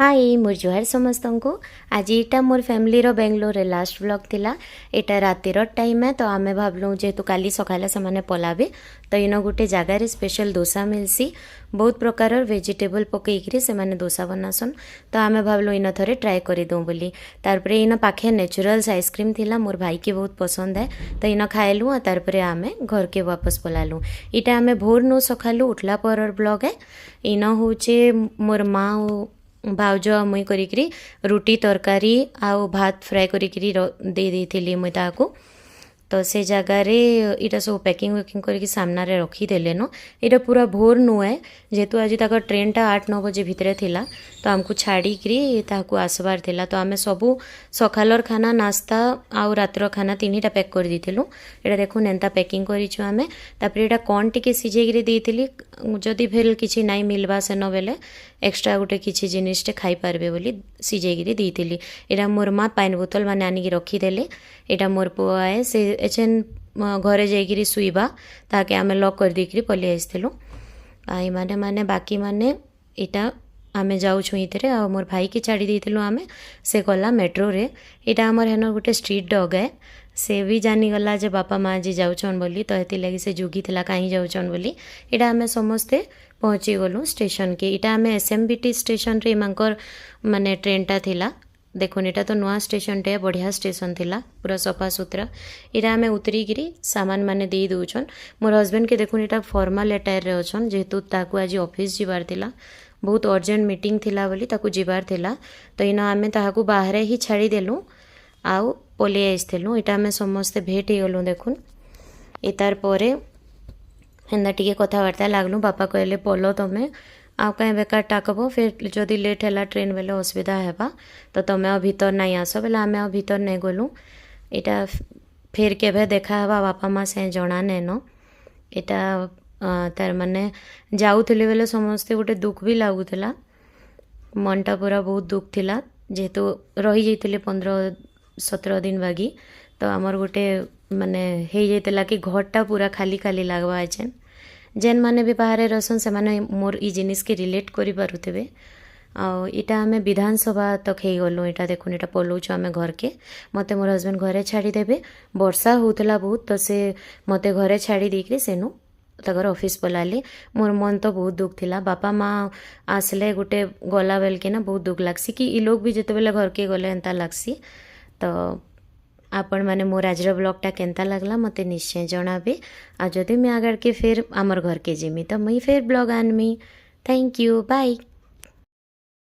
हाय मोर जुहार समस्त को आज यहाँ मोर फैमिली रो बेंगलोर रे लास्ट व्लॉग थिला। एटा रातिर टाइम है तो आमे भावलु जेहेतु काली सकाले से पलाबे तो इन गोटे जगार स्पेशल डोसा मिलसी। बहुत प्रकार वेजिटेबल पकईकरी से माने डोसा बनासन तो आमे भावलु इन थरे ट्राए कर दूँ बोली। तार इन पाखे नेचुरल्स आइसक्रीम थिला मोर भाई के बहुत पसंद है तो इन खाएलु और तार आमे घर के वापस पलालु। इटा आमे भोर नु सकालु उठला पर ब्लॉग है। इन हूँ मोर माँ भाउज मुई करी रुटी तरकारी आउ भात फ्राए करी दे देइथिली मुई ताकू। तो से जगार इटा सब पैकिंग वैकिंग करके सामना रे रखीदेले नो। इटा पूरा भोर नुए जेहेतु आज तक ट्रेन टा 8-9 बजे भितर थिला तो आमको छाड़ीकरी ताकू आसबार थिला। तो आमे सबू सकालर खाना नास्ता आउ रातर खाना तीनिटा पैक कर देथिलु। एटा देखुन एंता पैकिंग करिछु आमे। तापर एटा कौन टिके सिझेकरी देइथिली जदि भेल किछि नाइ मिलबा सेन बेले एक्स्ट्रा गोटे किछि जिनिसटे खाई पारबे बोली सिझेकरी देइथिली। एटा मोर माँ पाइन बोतल माने आनिकी रखीदेले। एटा मोर पुआ है से एचेन घरे जाइकिरी सुईबा ताके आमे लॉक कर देकिरी पलि आइसथिलु। आई माने माने बाकी माने इटा आमे जाउछु इतरे आ मोर भाई के छाड़ी देइथिलु आमे से गला मेट्रो रे। इटा हमर हेनो गोटे स्ट्रीट डॉग है से भी जानी गला जे बापा माँ जी जाउछन बोली तो हेति लगी से जुगी थिला काहे जाउछन बोली। इटा आमे समस्ते पहुँची गलु स्टेशन के। इटा आमे एसएमबीटी स्टेशन रे मांकर माने ट्रेन टा थिला। देखुन एटा तो नुआ स्टेशन टे बढ़िया स्टेशन थिला पूरा सफा सुतरा। इरा आमे उतरीकिरी सामान माने दे दउछन। मोर हस्बैंड के देखुन एटा फॉर्मल अटायर रे अछन जेहेतु ताकू आज ऑफिस जिबार थिला बहुत अर्जेंट मीटिंग थिला बोली ताकू जिबार थिला तो इन आमे ताहाकू बाहर ही छाड़ी देलु आउ पलि आइसथिलु। एटा आमे समस्ते भेट हे गलु। देखुन इतार परे हेन्दा टिके कथाबार्ता लागलु। बापा कहले पलो तमे आउ कहीं बेकार टाकब फिर जदि लेट है ट्रेन बेले असुविधा हेबा तो तमें भीतर नहीं आस बेले आमे भीतर नहीं गलु। इटा फिर केभे देखा हेबा बापा माँ से जना नेन। इटा तार माने जाउथिले बेले समस्ते गोटे दुख भी लागुथिला मनटा पूरा बहुत दुख थिला जेहेतु रही जाइथिले 15-17 दिन बागी तो आमर गोटे माने हे जाइतिला कि घरटा पूरा खाली खाली लागबा आछेन। जेन माने भी बाहर रसन से माने मोर ई जिनिस के रिलेट करि पारुथिबे। आ इटा आमे विधानसभा तक हे गलु। इटा देखुन इटा पलौछु आमे घर के। मते मोर हस्बैंड घरे छाड़ी देबे। वर्षा होतला बहुत तो से मते घरे छाड़ी देकरी सेनु तगर ऑफिस पलाली। मोर मन तो बहुत दुख थिला। बापा माँ आसले गोटे गला बेल के ना बहुत दुख लागसी कि ई लोग भी जते बेले घर के गले एंता लागसी। तो आपण माने मोर आज ब्लॉगटा केंता लागला मते निश्चय जणाबे। आ जदि मैं आगर के फिर आमर घर के जिमी तो मुई फिर ब्लॉग आनमी। Thank you bye.